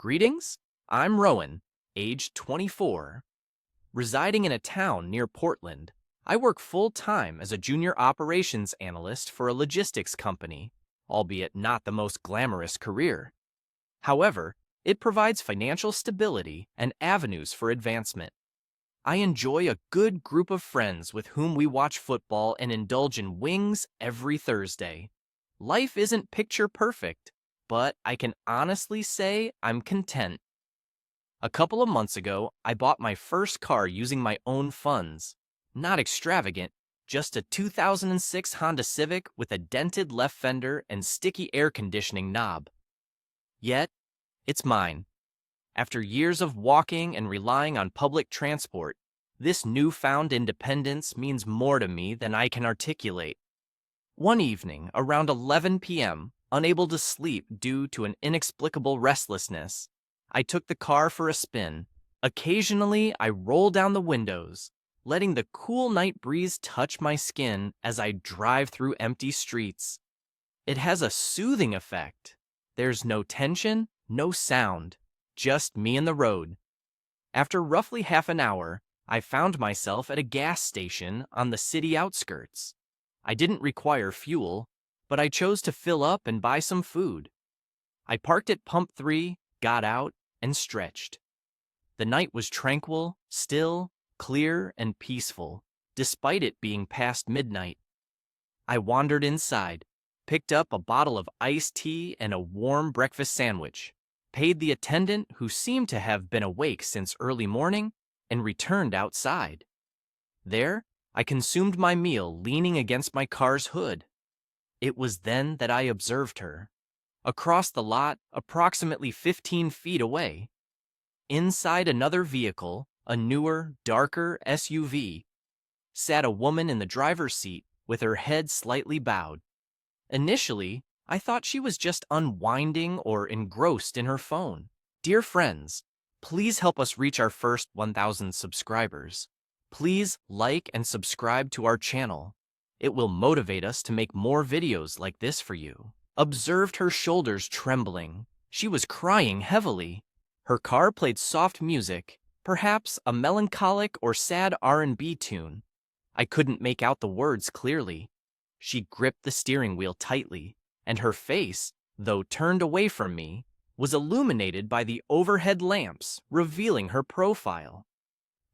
Greetings, I'm Rowan, age 24. Residing in a town near Portland, I work full-time as a junior operations analyst for a logistics company, albeit not the most glamorous career. However, it provides financial stability and avenues for advancement. I enjoy a good group of friends with whom we watch football and indulge in wings every Thursday. Life isn't picture perfect, but I can honestly say I'm content. A couple of months ago, I bought my first car using my own funds. Not extravagant, just a 2006 Honda Civic with a dented left fender and sticky air conditioning knob. Yet, it's mine. After years of walking and relying on public transport, this newfound independence means more to me than I can articulate. One evening, around 11 p.m., unable to sleep due to an inexplicable restlessness, I took the car for a spin. Occasionally, I roll down the windows, letting the cool night breeze touch my skin as I drive through empty streets. It has a soothing effect. There's no tension, no sound, just me and the road. After roughly half an hour, I found myself at a gas station on the city outskirts. I didn't require fuel, but I chose to fill up and buy some food. I parked at pump 3, got out, and stretched. The night was tranquil, still, clear, and peaceful, despite it being past midnight. I wandered inside, picked up a bottle of iced tea and a warm breakfast sandwich, paid the attendant who seemed to have been awake since early morning, and returned outside. There, I consumed my meal leaning against my car's hood. It was then that I observed her. Across the lot, approximately 15 feet away. Inside another vehicle, a newer, darker SUV, sat a woman in the driver's seat with her head slightly bowed. Initially, I thought she was just unwinding or engrossed in her phone. Dear friends, please help us reach our first 1,000 subscribers. Please like and subscribe to our channel. It will motivate us to make more videos like this for you. Observed her shoulders trembling. She was crying heavily. Her car played soft music, perhaps a melancholic or sad R&B tune. I couldn't make out the words clearly. She gripped the steering wheel tightly, and her face, though turned away from me, was illuminated by the overhead lamps, revealing her profile.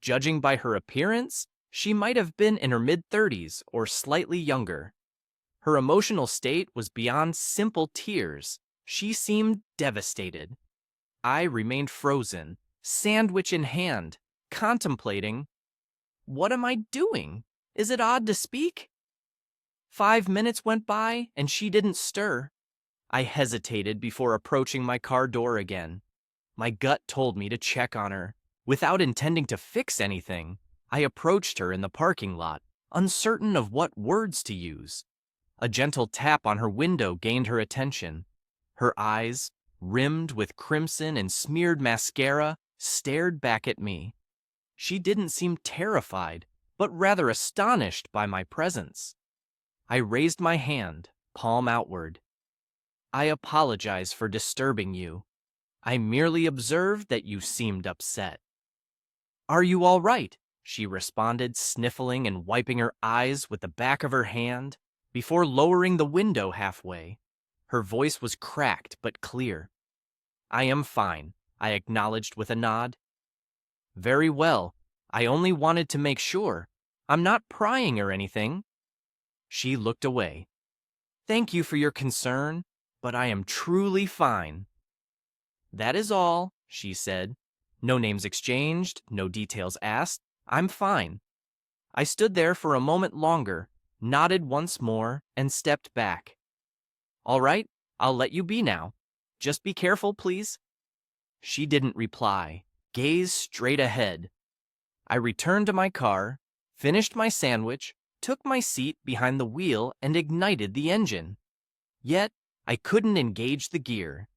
Judging by her appearance, she might have been in her mid-30s or slightly younger. Her emotional state was beyond simple tears. She seemed devastated. I remained frozen, sandwich in hand, contemplating, what am I doing? Is it odd to speak? 5 minutes went by and she didn't stir. I hesitated before approaching my car door again. My gut told me to check on her. Without intending to fix anything, I approached her in the parking lot, uncertain of what words to use. A gentle tap on her window gained her attention. Her eyes, rimmed with crimson and smeared mascara, stared back at me. She didn't seem terrified, but rather astonished by my presence. I raised my hand, palm outward. I apologize for disturbing you. I merely observed that you seemed upset. Are you all right? She responded, sniffling and wiping her eyes with the back of her hand, before lowering the window halfway. Her voice was cracked but clear. I am fine, I acknowledged with a nod. Very well, I only wanted to make sure. I'm not prying or anything. She looked away. Thank you for your concern, but I am truly fine. That is all, she said. No names exchanged, no details asked. I'm fine. I stood there for a moment longer, nodded once more, and stepped back. All right, I'll let you be now. Just be careful, please. She didn't reply, gazed straight ahead. I returned to my car, finished my sandwich, took my seat behind the wheel, and ignited the engine. Yet, I couldn't engage the gear.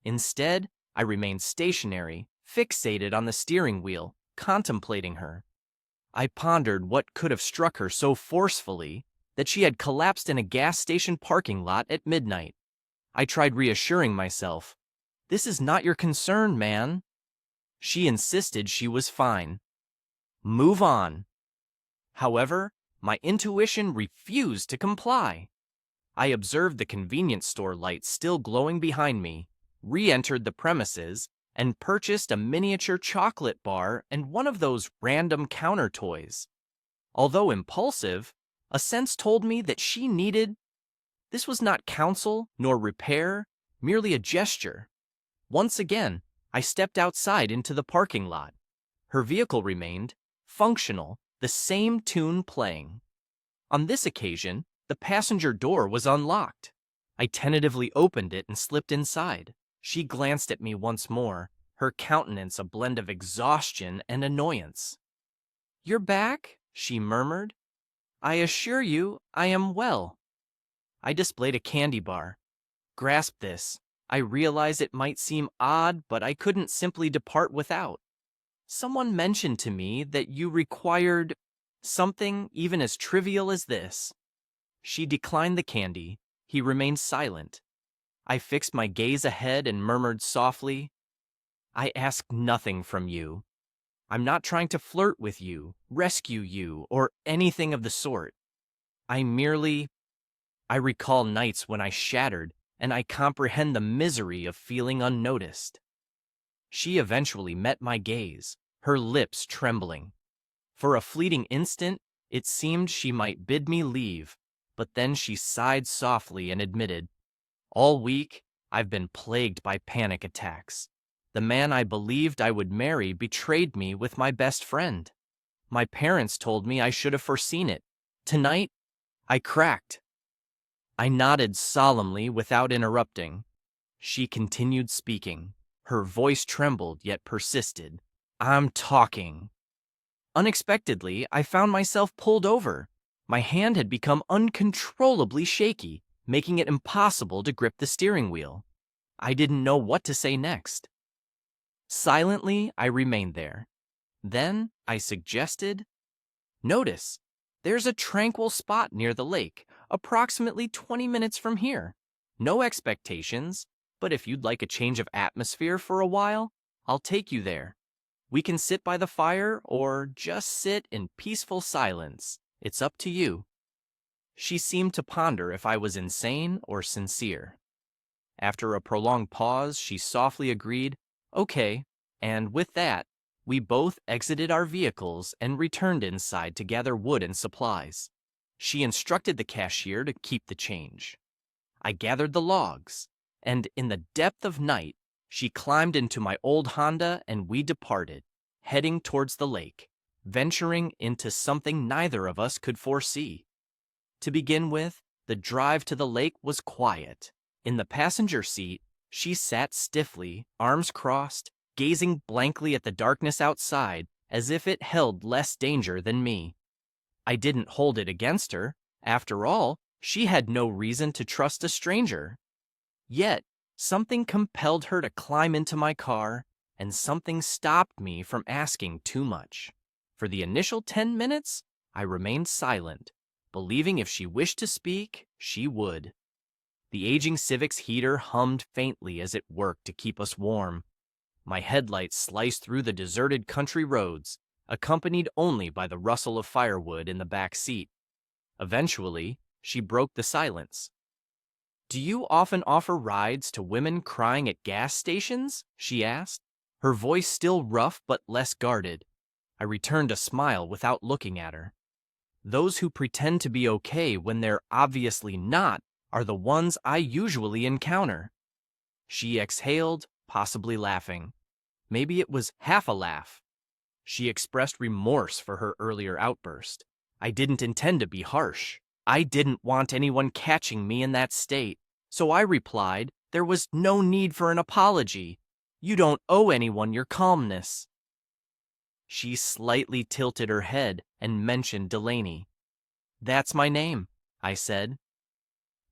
Instead, I remained stationary, fixated on the steering wheel, contemplating her. I pondered what could have struck her so forcefully that she had collapsed in a gas station parking lot at midnight. I tried reassuring myself. This is not your concern, man. She insisted she was fine. Move on. However, my intuition refused to comply. I observed the convenience store lights still glowing behind me, re-entered the premises, and purchased a miniature chocolate bar and one of those random counter toys. Although impulsive, a sense told me that she needed. This was not counsel nor repair, merely a gesture. Once again, I stepped outside into the parking lot. Her vehicle remained functional, the same tune playing. On this occasion, the passenger door was unlocked. I tentatively opened it and slipped inside. She glanced at me once more, her countenance a blend of exhaustion and annoyance. "You're back?" she murmured. "I assure you, I am well." I displayed a candy bar. "Grasp this. I realize it might seem odd, but I couldn't simply depart without. Someone mentioned to me that you required something even as trivial as this." She declined the candy. He remained silent. I fixed my gaze ahead and murmured softly, "I ask nothing from you. I'm not trying to flirt with you, rescue you, or anything of the sort. I recall nights when I shattered, and I comprehend the misery of feeling unnoticed." She eventually met my gaze, her lips trembling. For a fleeting instant, it seemed she might bid me leave, but then she sighed softly and admitted, "All week, I've been plagued by panic attacks. The man I believed I would marry betrayed me with my best friend. My parents told me I should have foreseen it. Tonight, I cracked." I nodded solemnly without interrupting. She continued speaking. Her voice trembled yet persisted. "I'm talking." Unexpectedly, I found myself pulled over. My hand had become uncontrollably shaky, making it impossible to grip the steering wheel. I didn't know what to say next. Silently, I remained there. Then I suggested, "Notice, there's a tranquil spot near the lake, approximately 20 minutes from here. No expectations, but if you'd like a change of atmosphere for a while, I'll take you there. We can sit by the fire or just sit in peaceful silence. It's up to you." She seemed to ponder if I was insane or sincere. After a prolonged pause, she softly agreed, "Okay," and with that, we both exited our vehicles and returned inside to gather wood and supplies. She instructed the cashier to keep the change. I gathered the logs, and in the depth of night, she climbed into my old Honda and we departed, heading towards the lake, venturing into something neither of us could foresee. To begin with, the drive to the lake was quiet. In the passenger seat, she sat stiffly, arms crossed, gazing blankly at the darkness outside as if it held less danger than me. I didn't hold it against her. After all, she had no reason to trust a stranger. Yet, something compelled her to climb into my car, and something stopped me from asking too much. For the initial 10 minutes, I remained silent, believing if she wished to speak, she would. The aging Civic's heater hummed faintly as it worked to keep us warm. My headlights sliced through the deserted country roads, accompanied only by the rustle of firewood in the back seat. Eventually, she broke the silence. "Do you often offer rides to women crying at gas stations?" she asked, her voice still rough but less guarded. I returned a smile without looking at her. "Those who pretend to be okay when they're obviously not are the ones I usually encounter." She exhaled, possibly laughing. Maybe it was half a laugh. She expressed remorse for her earlier outburst. I didn't intend to be harsh. I didn't want anyone catching me in that state. So I replied, there was no need for an apology. You don't owe anyone your calmness. She slightly tilted her head and mentioned Delaney. "That's my name," I said.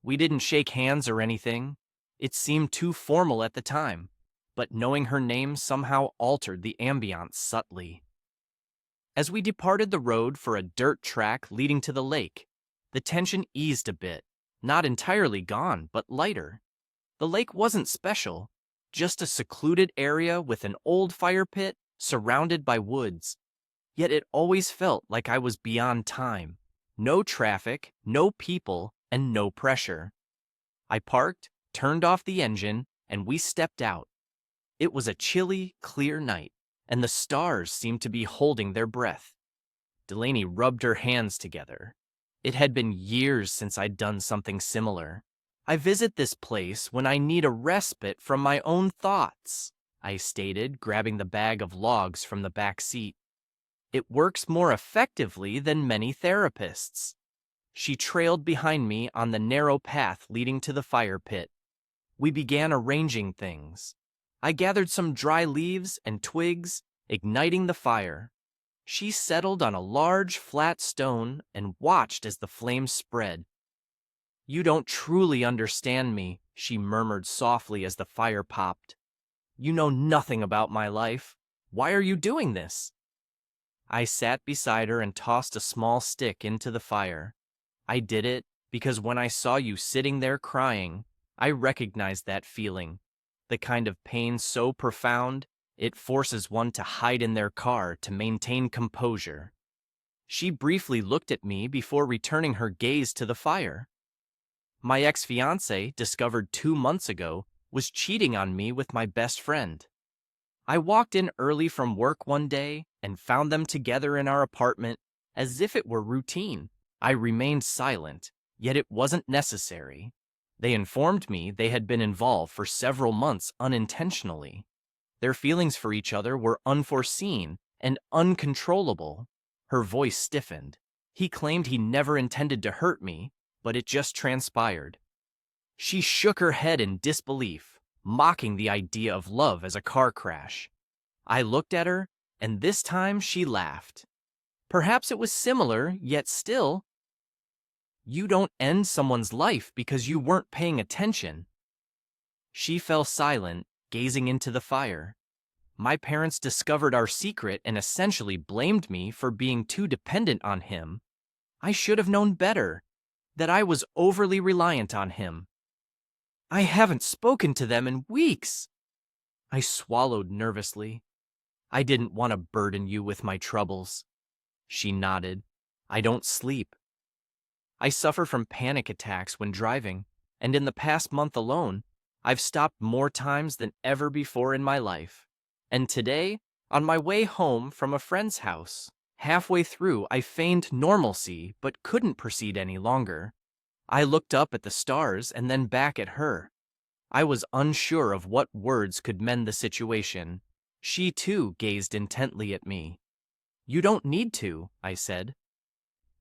We didn't shake hands or anything. It seemed too formal at the time, but knowing her name somehow altered the ambiance subtly. As we departed the road for a dirt track leading to the lake, the tension eased a bit, not entirely gone, but lighter. The lake wasn't special. just a secluded area with an old fire pit surrounded by woods. Yet it always felt like I was beyond time. No traffic, no people, and no pressure. I parked, turned off the engine, and we stepped out. It was a chilly, clear night, and the stars seemed to be holding their breath. Delaney rubbed her hands together. It had been years since I'd done something similar. I visit this place when I need a respite from my own thoughts, I stated, grabbing the bag of logs from the back seat. It works more effectively than many therapists. She trailed behind me on the narrow path leading to the fire pit. We began arranging things. I gathered some dry leaves and twigs, igniting the fire. She settled on a large, flat stone and watched as the flames spread. "You don't truly understand me," she murmured softly as the fire popped. "You know nothing about my life. Why are you doing this?" I sat beside her and tossed a small stick into the fire. "I did it because when I saw you sitting there crying, I recognized that feeling, the kind of pain so profound it forces one to hide in their car to maintain composure." She briefly looked at me before returning her gaze to the fire. "My ex-fiancé, discovered 2 months ago, was cheating on me with my best friend. I walked in early from work one day and found them together in our apartment as if it were routine. I remained silent, yet it wasn't necessary. They informed me they had been involved for several months unintentionally. Their feelings for each other were unforeseen and uncontrollable." Her voice stiffened. "He claimed he never intended to hurt me, but it just transpired." She shook her head in disbelief, mocking the idea of love as a car crash. I looked at her, and this time she laughed. Perhaps it was similar, yet still. "You don't end someone's life because you weren't paying attention." She fell silent, gazing into the fire. "My parents discovered our secret and essentially blamed me for being too dependent on him. I should have known better, that I was overly reliant on him. I haven't spoken to them in weeks." I swallowed nervously. "I didn't want to burden you with my troubles." She nodded. "I don't sleep. I suffer from panic attacks when driving, and in the past month alone, I've stopped more times than ever before in my life. And today, on my way home from a friend's house, halfway through I feigned normalcy but couldn't proceed any longer. I looked up at the stars and then back at her. I was unsure of what words could mend the situation. She too gazed intently at me. "You don't need to," I said.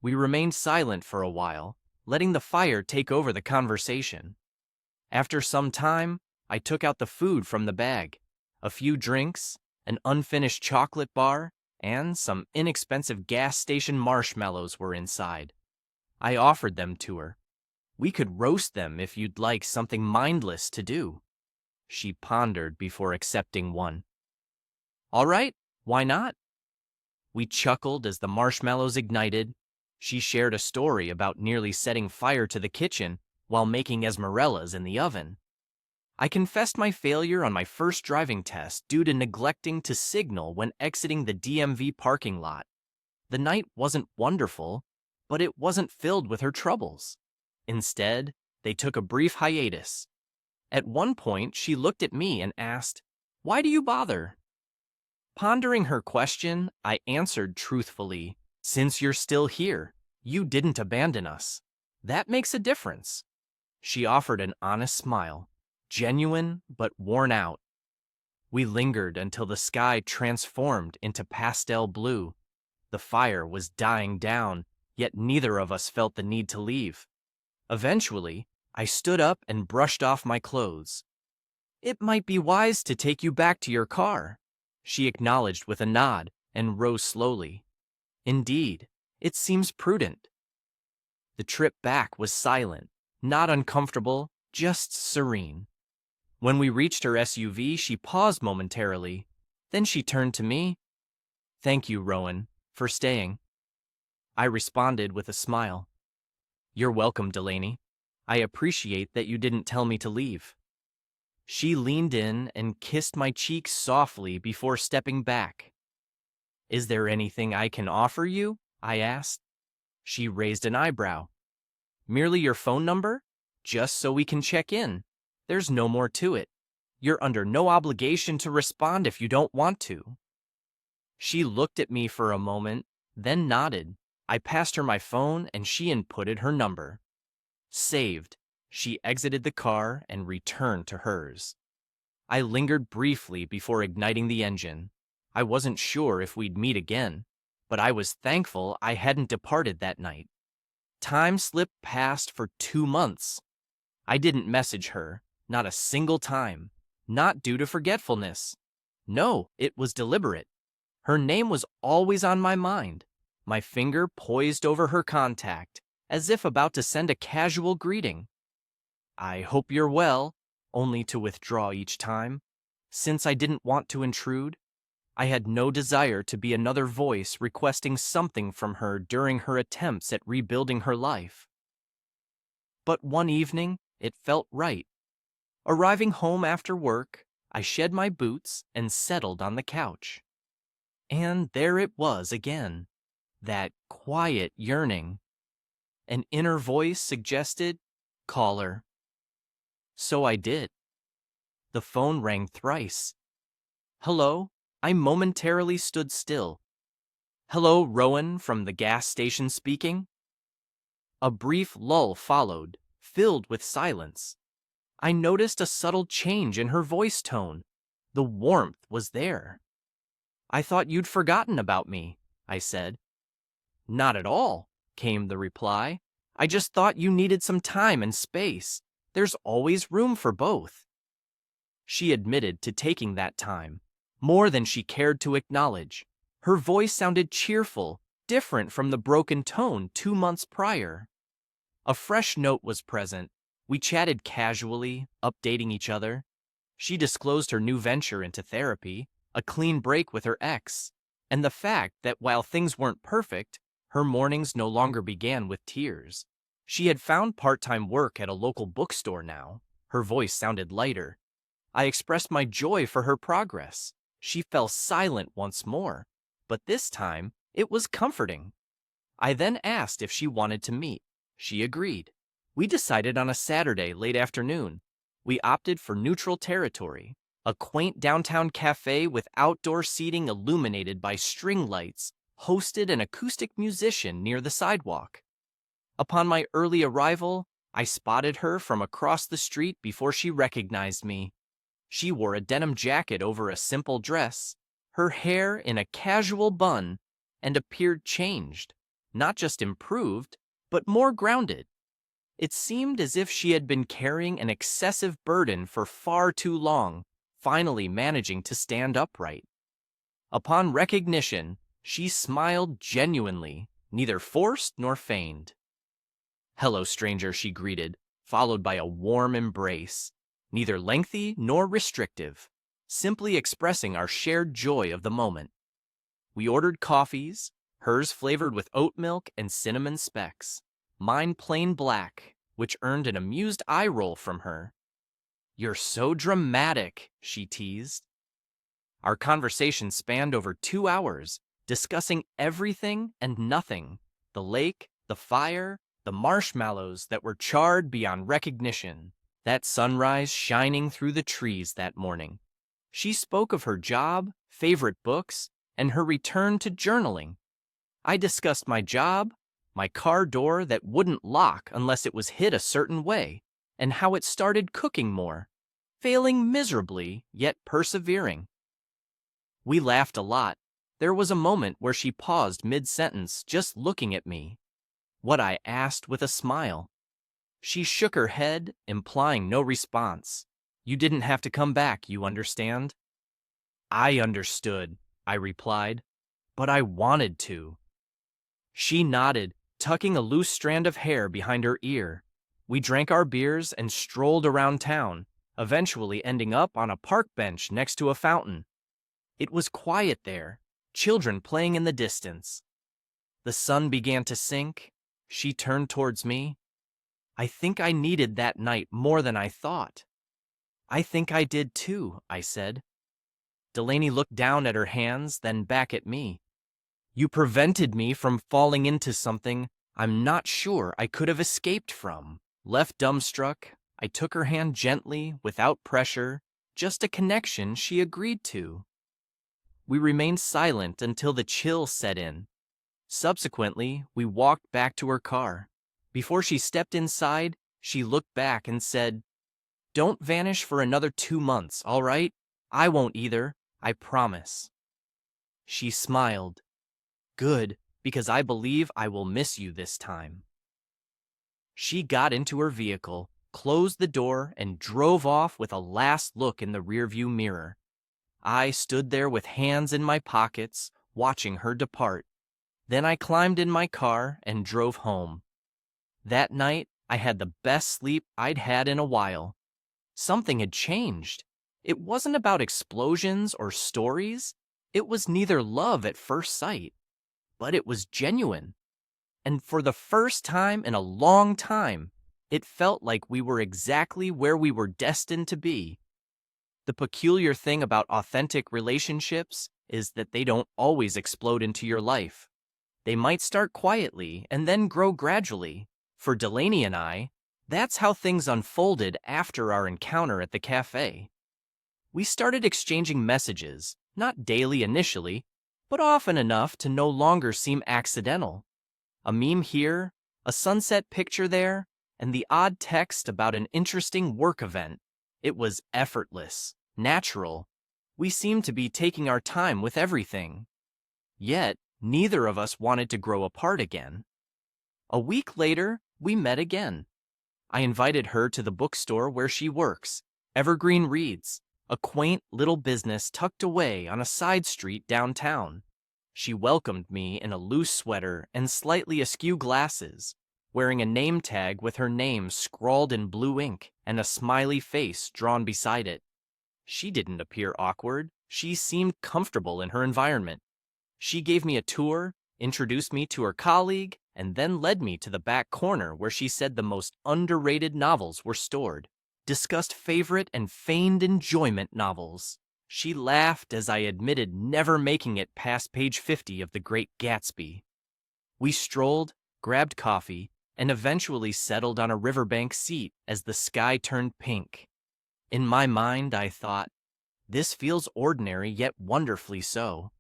We remained silent for a while, letting the fire take over the conversation. After some time, I took out the food from the bag. A few drinks, an unfinished chocolate bar, and some inexpensive gas station marshmallows were inside. I offered them to her. "We could roast them if you'd like something mindless to do." She pondered before accepting one. "All right, why not?" We chuckled as the marshmallows ignited. She shared a story about nearly setting fire to the kitchen while making esmerellas in the oven. I confessed my failure on my first driving test due to neglecting to signal when exiting the DMV parking lot. The night wasn't wonderful, but it wasn't filled with her troubles. Instead, they took a brief hiatus. At one point, she looked at me and asked, "Why do you bother?" Pondering her question, I answered truthfully, "Since you're still here, you didn't abandon us. That makes a difference." She offered an honest smile, genuine but worn out. We lingered until the sky transformed into pastel blue. The fire was dying down, yet neither of us felt the need to leave. Eventually, I stood up and brushed off my clothes. "It might be wise to take you back to your car," she acknowledged with a nod and rose slowly. "Indeed, it seems prudent." The trip back was silent, not uncomfortable, just serene. When we reached her SUV, she paused momentarily. Then she turned to me. "Thank you, Rowan, for staying." I responded with a smile. "You're welcome, Delaney. I appreciate that you didn't tell me to leave." She leaned in and kissed my cheek softly before stepping back. "Is there anything I can offer you?" I asked. She raised an eyebrow. "Merely your phone number? Just so we can check in. There's no more to it. You're under no obligation to respond if you don't want to." She looked at me for a moment, then nodded. I passed her my phone and she inputted her number. Saved. She exited the car and returned to hers. I lingered briefly before igniting the engine. I wasn't sure if we'd meet again, but I was thankful I hadn't departed that night. Time slipped past for 2 months. I didn't message her, not a single time, not due to forgetfulness. No, it was deliberate. Her name was always on my mind, my finger poised over her contact, as if about to send a casual greeting. "I hope you're well," only to withdraw each time. Since I didn't want to intrude, I had no desire to be another voice requesting something from her during her attempts at rebuilding her life. But one evening, it felt right. Arriving home after work, I shed my boots and settled on the couch. And there it was again, that quiet yearning. An inner voice suggested, "Call her." So I did. The phone rang thrice. "Hello?" I momentarily stood still. "Hello, Rowan from the gas station speaking." A brief lull followed, filled with silence. I noticed a subtle change in her voice tone. The warmth was there. "I thought you'd forgotten about me," I said. "Not at all," came the reply. "I just thought you needed some time and space. There's always room for both." She admitted to taking that time, more than she cared to acknowledge. Her voice sounded cheerful, different from the broken tone 2 months prior. A fresh note was present. We chatted casually, updating each other. She disclosed her new venture into therapy, a clean break with her ex, and the fact that while things weren't perfect, her mornings no longer began with tears. She had found part-time work at a local bookstore now. Her voice sounded lighter. I expressed my joy for her progress. She fell silent once more, but this time it was comforting. I then asked if she wanted to meet. She agreed. We decided on a Saturday late afternoon. We opted for neutral territory, a quaint downtown cafe with outdoor seating illuminated by string lights, hosted an acoustic musician near the sidewalk. Upon my early arrival, I spotted her from across the street before she recognized me. She wore a denim jacket over a simple dress, her hair in a casual bun, and appeared changed, not just improved, but more grounded. It seemed as if she had been carrying an excessive burden for far too long, finally managing to stand upright. Upon recognition, she smiled genuinely, neither forced nor feigned. "Hello, stranger," she greeted, followed by a warm embrace, neither lengthy nor restrictive, simply expressing our shared joy of the moment. We ordered coffees, hers flavored with oat milk and cinnamon specks, mine plain black, which earned an amused eye roll from her. "You're so dramatic," she teased. Our conversation spanned over 2 hours, discussing everything and nothing: the lake, the fire, the marshmallows that were charred beyond recognition, that sunrise shining through the trees that morning. She spoke of her job, favorite books, and her return to journaling. I discussed my job, my car door that wouldn't lock unless it was hit a certain way, and how it started cooking more, failing miserably, yet persevering. We laughed a lot. There was a moment where she paused mid-sentence, just looking at me. What I asked with a smile. She shook her head, implying no response. "You didn't have to come back, you understand?" "I understood," I replied, "but I wanted to." She nodded, tucking a loose strand of hair behind her ear. We drank our beers and strolled around town, eventually ending up on a park bench next to a fountain. It was quiet there, children playing in the distance. The sun began to sink. She turned towards me. I think I needed that night more than I thought. I think I did too, I said. Delaney looked down at her hands, then back at me. You prevented me from falling into something I'm not sure I could have escaped from. Left dumbstruck, I took her hand gently, without pressure, just a connection she agreed to. We remained silent until the chill set in. Subsequently, we walked back to her car. Before she stepped inside, she looked back and said, "Don't vanish for another 2 months, all right? I won't either, I promise." She smiled. Good, because I believe I will miss you this time. She got into her vehicle, closed the door, and drove off with a last look in the rearview mirror. I stood there with hands in my pockets, watching her depart. Then I climbed in my car and drove home. That night, I had the best sleep I'd had in a while. Something had changed. It wasn't about explosions or stories. It was neither love at first sight, but it was genuine. And for the first time in a long time, it felt like we were exactly where we were destined to be. The peculiar thing about authentic relationships is that they don't always explode into your life. They might start quietly and then grow gradually. For Delaney and I, that's how things unfolded after our encounter at the cafe. We started exchanging messages, not daily initially, but often enough to no longer seem accidental. A meme here, a sunset picture there, and the odd text about an interesting work event. It was effortless, natural. We seemed to be taking our time with everything. Yet, neither of us wanted to grow apart again. A week later, we met again. I invited her to the bookstore where she works, Evergreen Reads, a quaint little business tucked away on a side street downtown. She welcomed me in a loose sweater and slightly askew glasses, wearing a name tag with her name scrawled in blue ink and a smiley face drawn beside it. She didn't appear awkward. She seemed comfortable in her environment. She gave me a tour, introduced me to her colleague, and then led me to the back corner where she said the most underrated novels were stored. Discussed favorite and feigned enjoyment novels. She laughed as I admitted never making it past page 50 of The Great Gatsby. We strolled, grabbed coffee, and eventually settled on a riverbank seat as the sky turned pink. In my mind, I thought, this feels ordinary yet wonderfully so.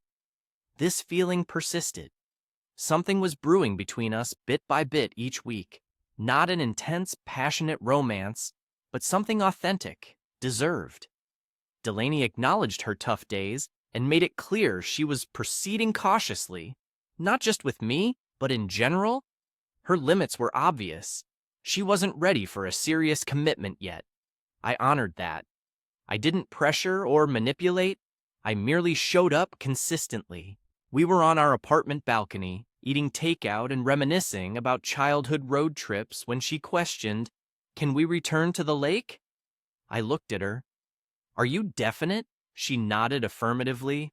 This feeling persisted. Something was brewing between us bit by bit each week. Not an intense, passionate romance, but something authentic, deserved. Delaney acknowledged her tough days and made it clear she was proceeding cautiously, not just with me, but in general. Her limits were obvious. She wasn't ready for a serious commitment yet. I honored that. I didn't pressure or manipulate. I merely showed up consistently. We were on our apartment balcony, eating takeout and reminiscing about childhood road trips when she questioned, "Can we return to the lake?" I looked at her. "Are you definite?" She nodded affirmatively.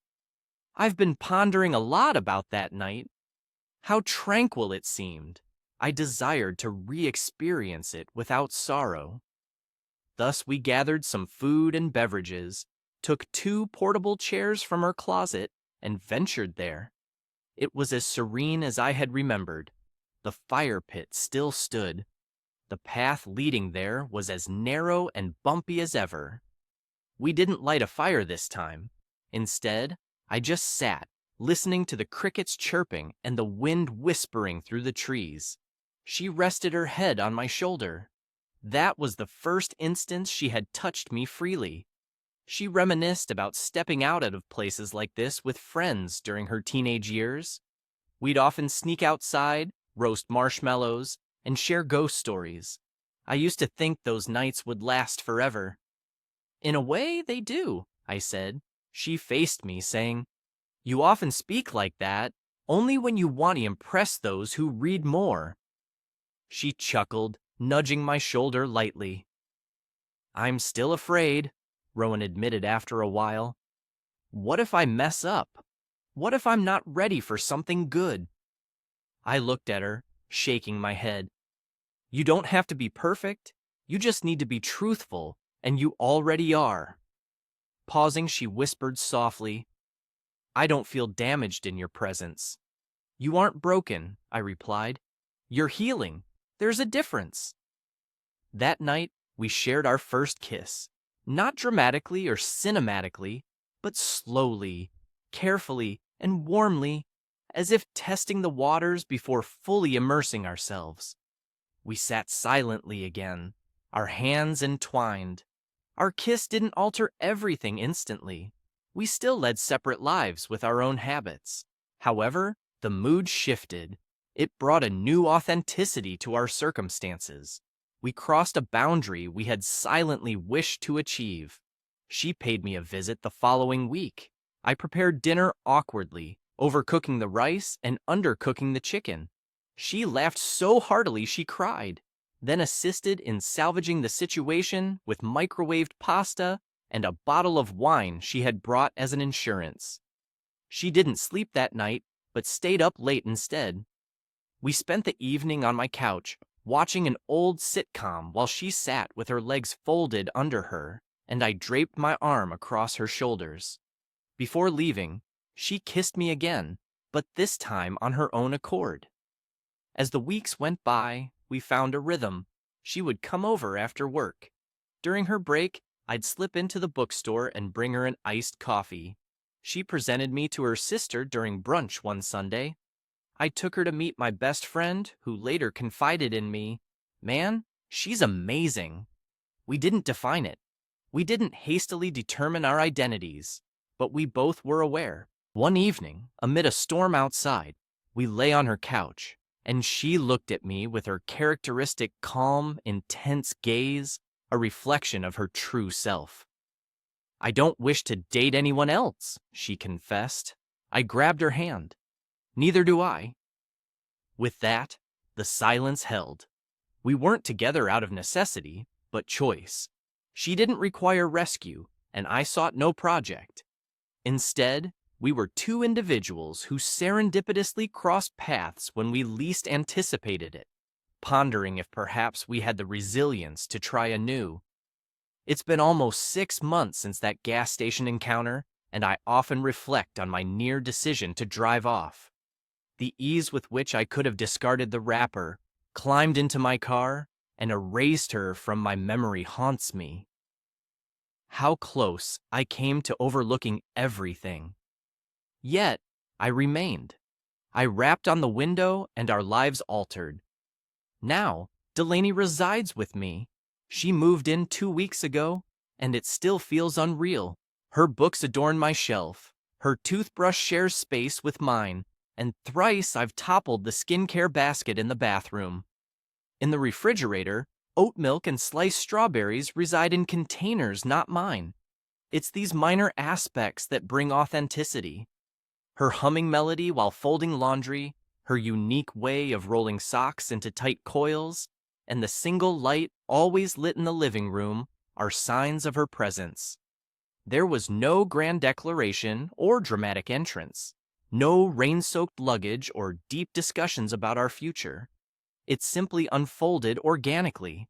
I've been pondering a lot about that night. How tranquil it seemed. I desired to re-experience it without sorrow. Thus we gathered some food and beverages, took 2 portable chairs from her closet, and ventured there. It was as serene as I had remembered. The fire pit still stood. The path leading there was as narrow and bumpy as ever. We didn't light a fire this time. Instead, I just sat, listening to the crickets chirping and the wind whispering through the trees. She rested her head on my shoulder. That was the first instance she had touched me freely. She reminisced about stepping out of places like this with friends during her teenage years. We'd often sneak outside, roast marshmallows, and share ghost stories. I used to think those nights would last forever. In a way, they do, I said. She faced me, saying, "You often speak like that, only when you want to impress those who read more." She chuckled, nudging my shoulder lightly. "I'm still afraid," Rowan admitted after a while. "What if I mess up? What if I'm not ready for something good?" I looked at her, shaking my head. "You don't have to be perfect. You just need to be truthful, And you already are. Pausing, she whispered softly, I don't feel damaged in your presence. You aren't broken, I replied. You're healing. There's a difference. That night, we shared our first kiss. Not dramatically or cinematically, but slowly, carefully, and warmly, as if testing the waters before fully immersing ourselves. We sat silently again, our hands entwined. Our kiss didn't alter everything instantly. We still led separate lives with our own habits. However, the mood shifted. It brought a new authenticity to our circumstances. We crossed a boundary we had silently wished to achieve. She paid me a visit the following week. I prepared dinner awkwardly, overcooking the rice and undercooking the chicken. She laughed so heartily she cried, then assisted in salvaging the situation with microwaved pasta and a bottle of wine she had brought as an insurance. She didn't sleep that night, but stayed up late instead. We spent the evening on my couch, watching an old sitcom while she sat with her legs folded under her, and I draped my arm across her shoulders. Before leaving, she kissed me again, but this time on her own accord. As the weeks went by, we found a rhythm. She would come over after work. During her break, I'd slip into the bookstore and bring her an iced coffee. She presented me to her sister during brunch one Sunday. I took her to meet my best friend, who later confided in me, Man, she's amazing. We didn't define it. We didn't hastily determine our identities, but we both were aware. One evening, amid a storm outside, we lay on her couch, and she looked at me with her characteristic calm, intense gaze, a reflection of her true self. I don't wish to date anyone else, she confessed. I grabbed her hand. Neither do I. With that, the silence held. We weren't together out of necessity, but choice. She didn't require rescue, and I sought no project. Instead, we were two individuals who serendipitously crossed paths when we least anticipated it, pondering if perhaps we had the resilience to try anew. It's been almost 6 months since that gas station encounter, and I often reflect on my near decision to drive off. The ease with which I could have discarded the wrapper, climbed into my car, and erased her from my memory haunts me. How close I came to overlooking everything. Yet, I remained. I rapped on the window and our lives altered. Now, Delaney resides with me. She moved in 2 weeks ago, and it still feels unreal. Her books adorn my shelf. Her toothbrush shares space with mine, and thrice I've toppled the skincare basket in the bathroom. In the refrigerator, oat milk and sliced strawberries reside in containers not mine. It's these minor aspects that bring authenticity. Her humming melody while folding laundry, her unique way of rolling socks into tight coils, and the single light always lit in the living room are signs of her presence. There was no grand declaration or dramatic entrance, no rain-soaked luggage or deep discussions about our future. It simply unfolded organically.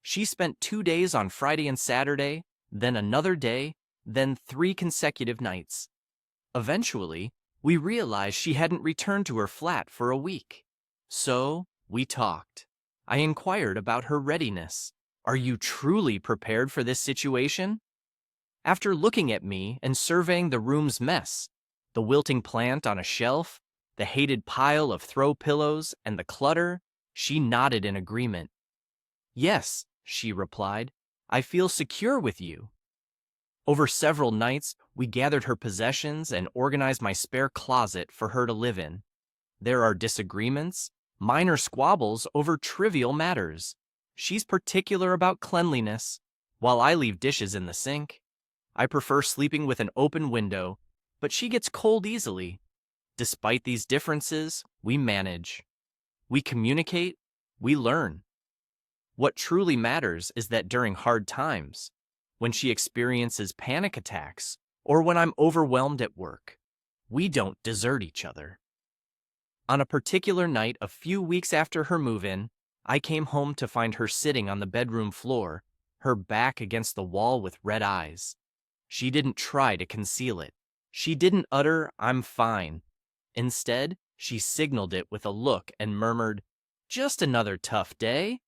She spent 2 days on Friday and Saturday, then another day, then 3 consecutive nights. Eventually, we realized she hadn't returned to her flat for a week. So, we talked. I inquired about her readiness. Are you truly prepared for this situation? After looking at me and surveying the room's mess, the wilting plant on a shelf, the hated pile of throw pillows, and the clutter, she nodded in agreement. Yes, she replied, I feel secure with you. Over several nights, we gathered her possessions and organized my spare closet for her to live in. There are disagreements, minor squabbles over trivial matters. She's particular about cleanliness, while I leave dishes in the sink. I prefer sleeping with an open window, but she gets cold easily. Despite these differences, we manage. We communicate, we learn. What truly matters is that during hard times, when she experiences panic attacks, or when I'm overwhelmed at work, we don't desert each other. On a particular night a few weeks after her move-in, I came home to find her sitting on the bedroom floor, her back against the wall with red eyes. She didn't try to conceal it. She didn't utter, "I'm fine." Instead, she signaled it with a look and murmured, "Just another tough day."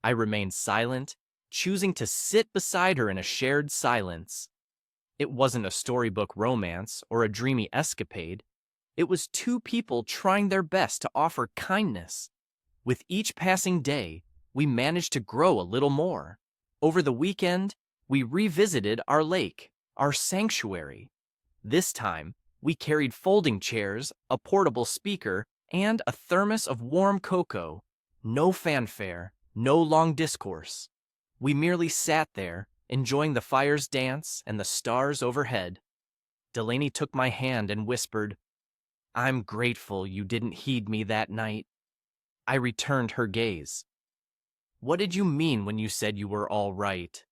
I remained silent, choosing to sit beside her in a shared silence. It wasn't a storybook romance or a dreamy escapade. It was two people trying their best to offer kindness. With each passing day, we managed to grow a little more. Over the weekend, we revisited our lake, our sanctuary. This time, we carried folding chairs, a portable speaker, and a thermos of warm cocoa. No fanfare, no long discourse. We merely sat there, enjoying the fire's dance and the stars overhead. Delaney took my hand and whispered, "I'm grateful you didn't heed me that night." I returned her gaze. "What did you mean when you said you were all right?"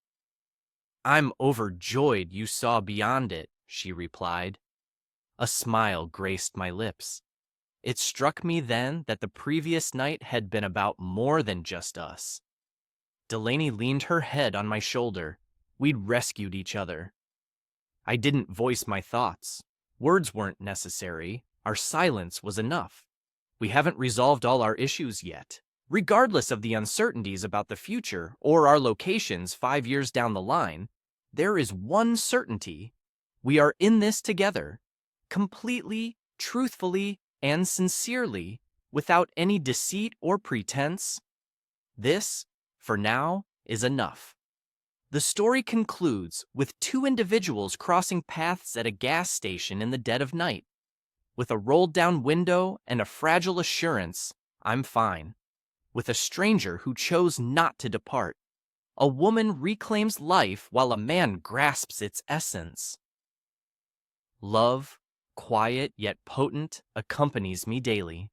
"I'm overjoyed you saw beyond it," she replied. A smile graced my lips. It struck me then that the previous night had been about more than just us. Delaney leaned her head on my shoulder. We'd rescued each other. I didn't voice my thoughts. Words weren't necessary. Our silence was enough. We haven't resolved all our issues yet. Regardless of the uncertainties about the future or our locations 5 years down the line, there is one certainty. We are in this together, completely, truthfully, and sincerely, without any deceit or pretense. This, for now, is enough. The story concludes with two individuals crossing paths at a gas station in the dead of night. With a rolled-down window and a fragile assurance, "I'm fine." With a stranger who chose not to depart. A woman reclaims life while a man grasps its essence. Love, quiet yet potent, accompanies me daily.